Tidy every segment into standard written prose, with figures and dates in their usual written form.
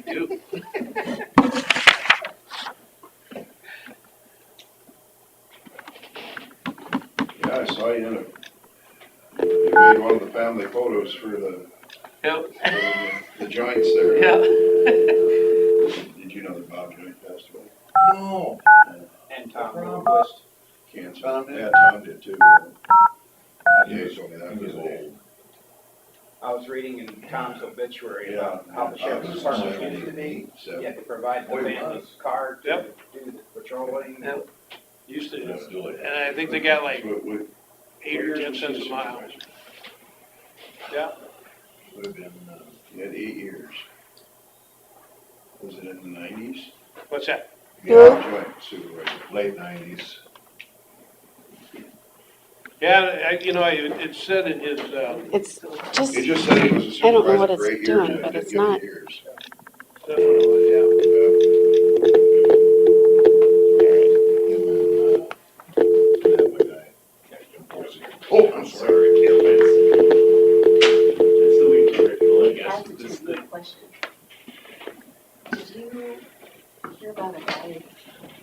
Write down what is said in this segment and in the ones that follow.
You. Yeah, I saw you made one of the family photos for the, Yep. the joints there. Yeah. Did you know that Bob Joint passed away? No. And Tom Lindquist. Cancer. Tom did? Yeah, Tom did too. Dave told me that He was the other day. old. I was reading in Tom's obituary Yeah. about how the sheriff's department So, had to provide the Oh, he family's was. car to Yep. do the patrolling. Yep. Used to, Let's do it. and I think they got like what 8 or 10 cents a mile. Yeah. Would have been, he had 8 years. Was it in the 90s? What's that? Yeah, Joint supervisor. late 90s. Yeah, it said in his, It's just, He just said he was a supervisor I don't know what for 8 it's years, doing, and but didn't it's give him not. years. that's what it was, Him and, that guy. Oh, I'm sorry. It's the week original, I guess. That's just a good question. Did you hear about a guy?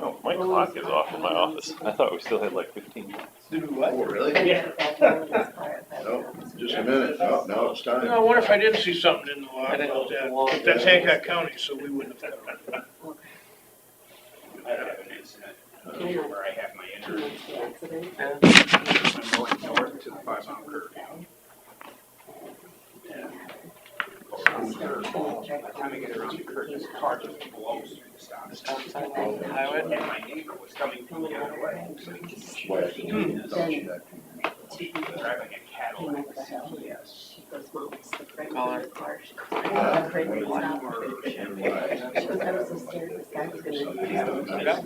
Oh, my clock is off in my office. I thought we still had like 15 minutes. yeah. Do what? Oh, really? Yeah. No, just a minute. No, now it's time. I wonder if I didn't see something in the law about that. But that's Hancock County, so we wouldn't have done it. I have an incident where I have my injury. Accident. I'm going north to the 5-mile curve. And by the time I get around the curve, this car just blows through the stop sign. On the highway? And my neighbor was coming from the other way, so he just driving a Cadillac. Yes. She goes, Mom, it's the front Call her. of the car. She goes, I'm afraid to stop. She goes, I was so scared this guy was gonna.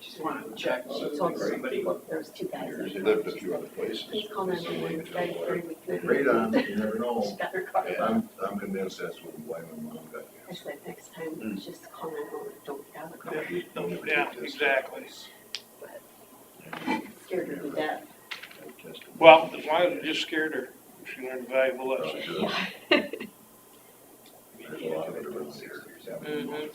Just wanted to check. She told somebody, look, there was 2 guys. He lived a few other places. Please call 911. This guy's afraid we couldn't. Right on, you never She know. got her car. I'm convinced that's what why my mom got I said, next time, just call 911. Don't get out of the car. cancer. Yeah, exactly. Scared her to death. Well, as long as it just scared her, she learned a valuable lesson. There's a lot of it around here. Mhm.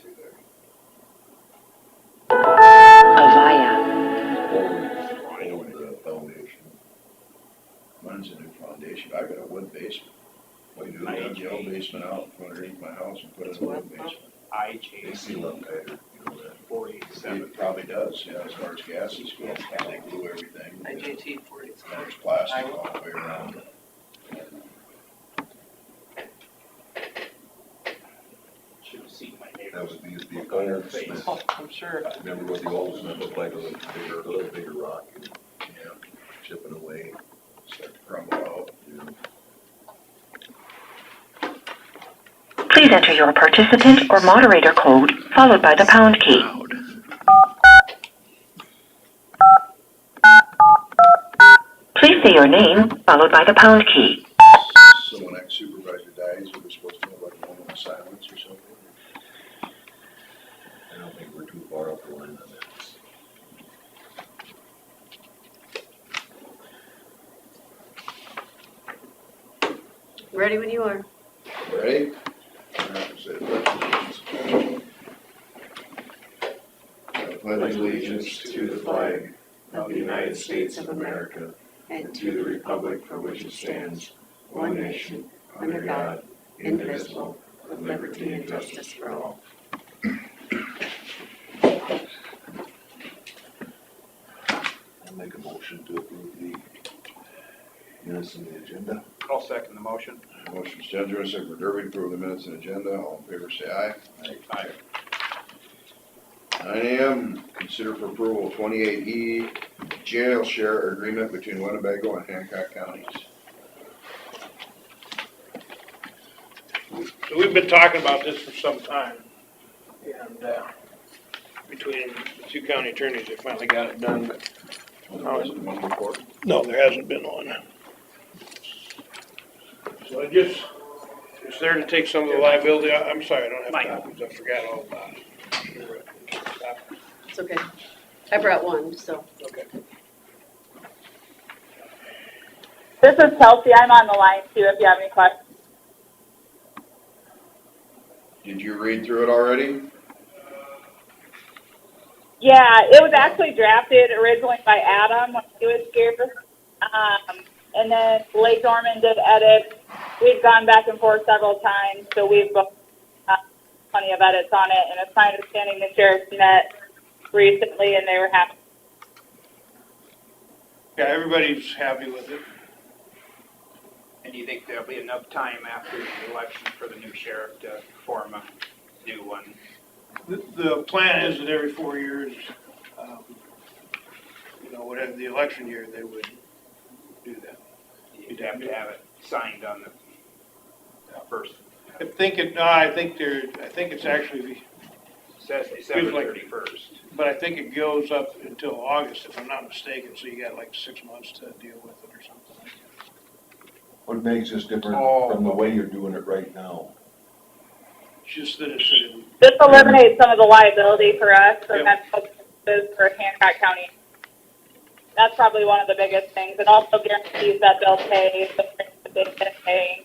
The foundation. Mine's a new foundation. I got a wood basement. What do you do? Dug the old basement out from underneath my house and put it in a wood basement. I They chased seal up tighter, you know that. 47. It probably does, yeah, as far as gases go. They glue everything. IJT 40. There's plastic all the way around. Should have seen my neighbor. That was, used to be a gutter Smith. Oh, I'm sure. Remember what the old Smith looked like, a little bigger rock, and, yeah, chipping away. Start to crumble out. You know. Please enter your participant or moderator code followed by the pound key. Please say your name followed by the pound key. So when ex-supervisor dies, are we supposed to have like a moment of silence or something? I don't think we're too far up the line on that. ready when you are. Ready? I have to say the pledge. I pledge allegiance to the flag of the United States of America and to the republic for which it stands, one nation, under God, indivisible, with liberty and justice for all. I'll make a motion to approve the minutes on the agenda. I'll second the motion. Motion's Gendron, second for Derby, to approve the minutes and agenda. All in favor, say aye. Aye. 9 AM, consider for approval 28E jail share agreement between Winnebago and Hancock counties. So we've been talking about this for some time, and between the 2 county attorneys, they finally got it done, but There wasn't one before. no, there hasn't been one. So it's there to take some of the liability. I'm sorry, I don't have copies, I forgot all about it. It's okay. I brought one, so. Okay. This is Kelsey. I'm on the line too if you have any questions. Did you read through it already? Yeah, it was actually drafted originally by Adam when he was here. And then Blake Norman did edit. We've gone back and forth several times, so we've got plenty of edits on it. And it's my understanding the sheriff met recently and they were happy. Yeah, everybody's happy with it. And do you think there'll be enough time after the election for the new sheriff to form a new one? The plan is that every 4 years, whatever the election year, they would do that. You'd have to have it signed on the first. I think it's actually, It says December like- 31st. but I think it goes up until August, if I'm not mistaken, so you got like 6 months to deal with it or something like that. What makes this different Oh. from the way you're doing it right now? It's just that it's a, This eliminates some of the liability for us for Yep. medical expenses for Hancock County. That's probably one of the biggest things. It also guarantees that they'll pay the rate that they've been paying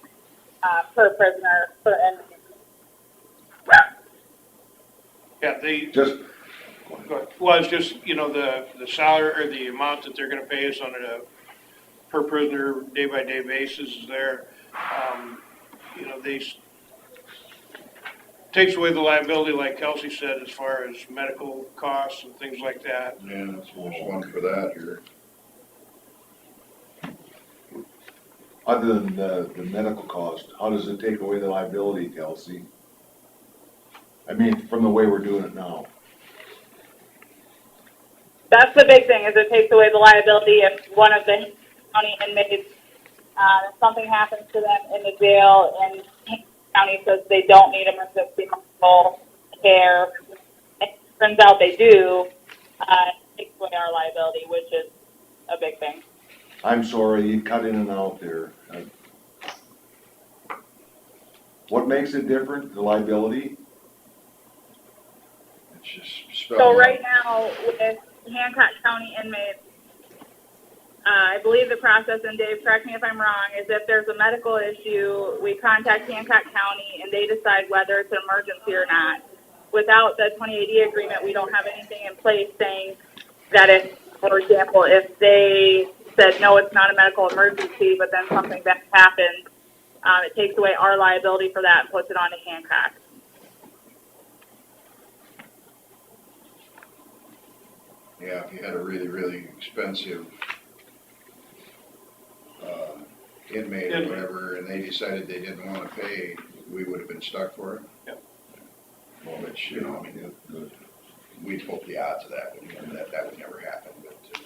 per prisoner per inmate. yeah, they, Just, well, it's just, the salary or the amount that they're gonna pay us on a per prisoner, day-by-day basis is there. Takes away the liability, like Kelsey said, as far as medical costs and things like that. Yeah, there's one for that here. other than the medical cost, how does it take away the liability, Kelsey? I mean, from the way we're doing it now. That's the big thing, is it takes away the liability if one of the county inmates, if something happens to them in the jail and the county says they don't need emergency medical care, and it turns out they do, it takes away our liability, which is a big thing. I'm sorry, you cut in and out there. What makes it different, the liability? It's just spelled So out. right now, with Hancock County inmates, I believe the process, and Dave, correct me if I'm wrong, is if there's a medical issue, we contact Hancock County and they decide whether it's an emergency or not. Without the 2080 agreement, we don't have anything in place saying that if, for example, if they said, no, it's not a medical emergency, but then something bad happened, it takes away our liability for that and puts it onto Hancock. Yeah, if you had a really, really expensive inmate or whatever, and they decided they didn't want to pay, we would have been stuck for it. Yep. Well, which, I mean, we'd hope the odds of that would never happen, but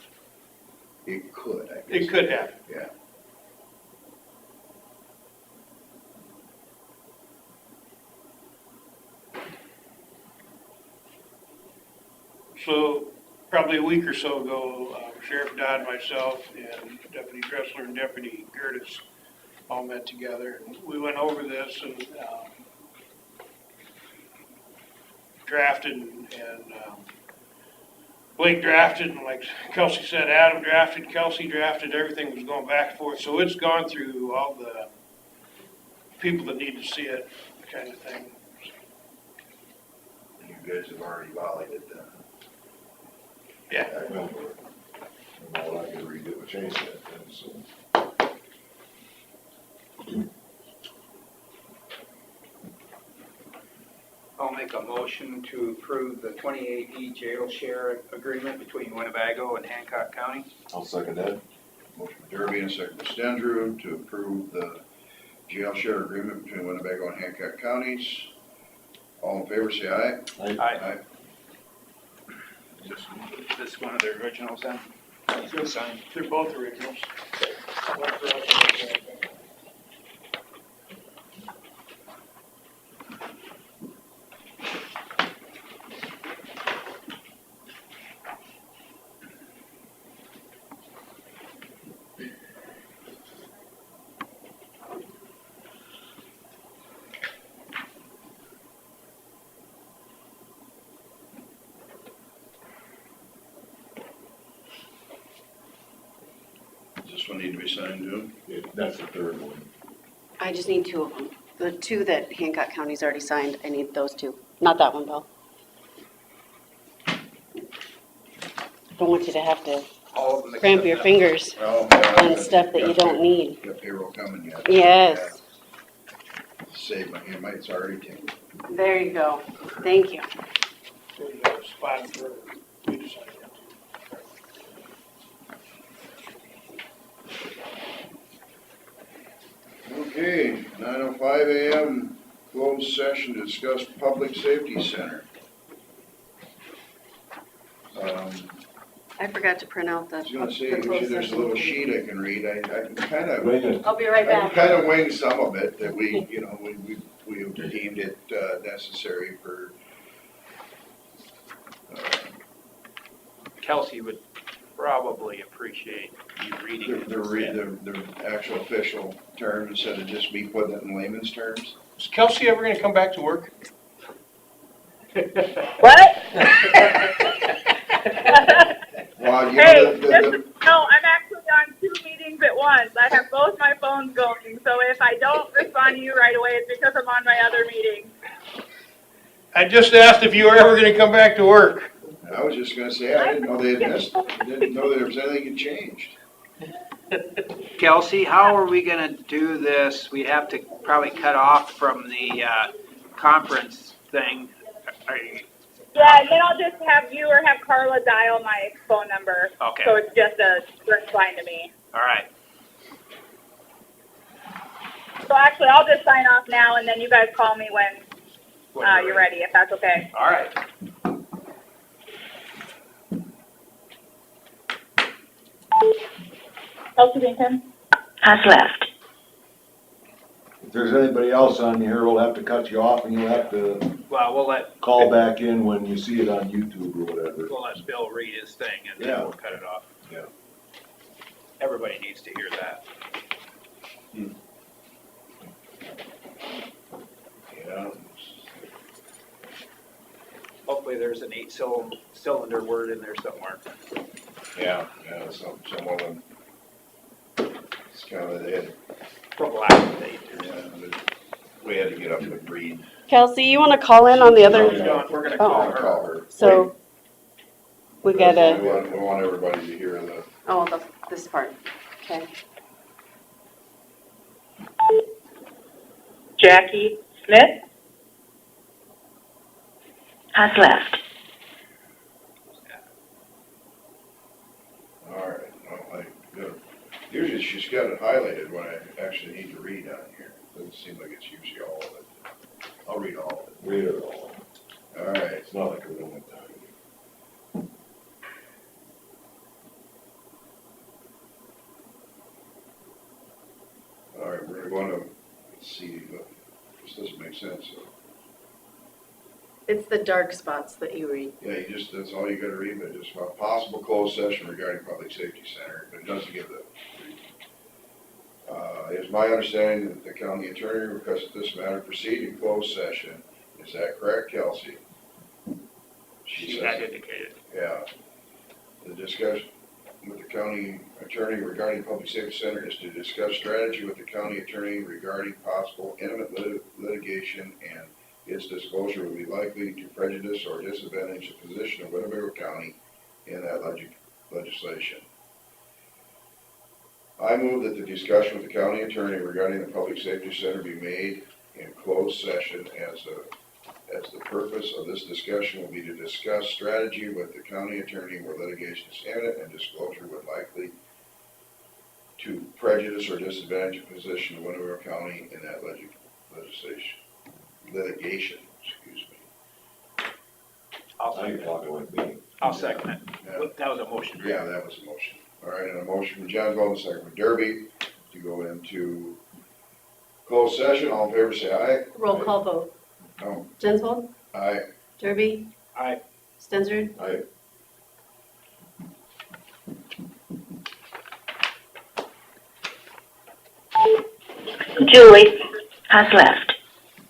it could, I guess. It could happen. Yeah. So probably a week or so ago, Sheriff Dodd, myself, and Deputy Dressler and Deputy Gertis all met together. And we went over this and drafted, and Blake drafted, and like Kelsey said, Adam drafted, Kelsey drafted, everything was going back and forth. So it's gone through all the people that need to see it, kind of thing. You guys have already violated that. Yeah. I remember. I'm all I can redo what Chase said, and so. I'll make a motion to approve the 2080 jail share agreement between Winnebago and Hancock County. I'll second that. Motion by Derby and a second by Stendrew to approve the jail share agreement between Winnebago and Hancock counties. All in favor, say aye. Aye. Is this one of the originals then? Signed. They're both originals. One for us and one for them. Does this one need to be signed too? That's the third one. I just need two of them. The two that Hancock County's already signed, I need those two. Not that one, Bill. Don't want you to have to All of them cramp except your that. fingers Well, on stuff that you don't need. Got payroll coming yet. Yes, Save my, it's already taken. there you go. Thank you. So you have a spot for you to sign that. Okay, 9:05 a.m., closed session to discuss public safety center. I forgot to print out the. I was gonna say, the usually closed there's a session. little sheet I can read, I can kind of, Wing it. I'll be right I can back. kind of wing some of it, that we, you know, we deemed it necessary for, Kelsey would probably appreciate you reading it. the actual official term instead of just me putting it in layman's terms. Is Kelsey ever gonna come back to work? What? Well, you Hey, know, no, I'm actually on 2 meetings at once. I have both my phones going, so if I don't respond to you right away, it's because I'm on my other meeting. I just asked if you were ever gonna come back to work. I was just gonna say, I didn't know they had missed, didn't know there was anything had changed. Kelsey, how are we gonna do this? We have to probably cut off from the conference thing. Are you, Yeah, and then I'll just have you or have Carla dial my phone number. Okay. So it's just a direct line to me. all right. So actually, I'll just sign off now, and then you guys call me when you're ready, if that's okay. All right. Kelsey Bingham? Has left. If there's anybody else on here, we'll have to cut you off and you'll have to Well, we'll let call back in when you see it on YouTube or whatever. Bill read his thing and then Yeah. we'll cut it off. Yeah. Everybody needs to hear that. Yeah. Hopefully there's an 8-cylinder word in there somewhere. Yeah, some of them, it's kind of, they had, From last date. we had to get up and read. Kelsey, you want to call in on the other? We're gonna Oh. call Call her. her. So we gotta, We want everybody to hear the, oh, this part. Okay. Jackie Smith? Has left. all right, well, usually she's got it highlighted when I actually need to read on here. Doesn't seem like it's usually all of it. I'll read all of it. Read it all. All right. It's not like we don't have time. All right, we're going to, let's see, this doesn't make sense, so. It's the dark spots that you read. Yeah, that's all you gotta read, but just a possible closed session regarding public safety center, but it doesn't give the. It's my understanding that the county attorney requested this matter proceed in closed session. Is that correct, Kelsey? She says had it. indicated. Yeah. The discussion with the county attorney regarding public safety center is to discuss strategy with the county attorney regarding possible imminent litigation, and its disclosure will be likely to prejudice or disadvantage the position of Winnebago County in that legislation. I move that the discussion with the county attorney regarding the public safety center be made in closed session as the purpose of this discussion will be to discuss strategy with the county attorney where litigation is imminent and disclosure would likely to prejudice or disadvantage the position of Winnebago County in that litigation, excuse me. Now you're talking like me. I'll second it. Yeah. That was a motion. right? Yeah, that was a motion. All right, and a motion from John Gold, a second from Derby to go into closed session. All in favor, say aye. Roll call vote. No, Jensvold, aye. Derby, Aye. Stensrud, I, Julie has left.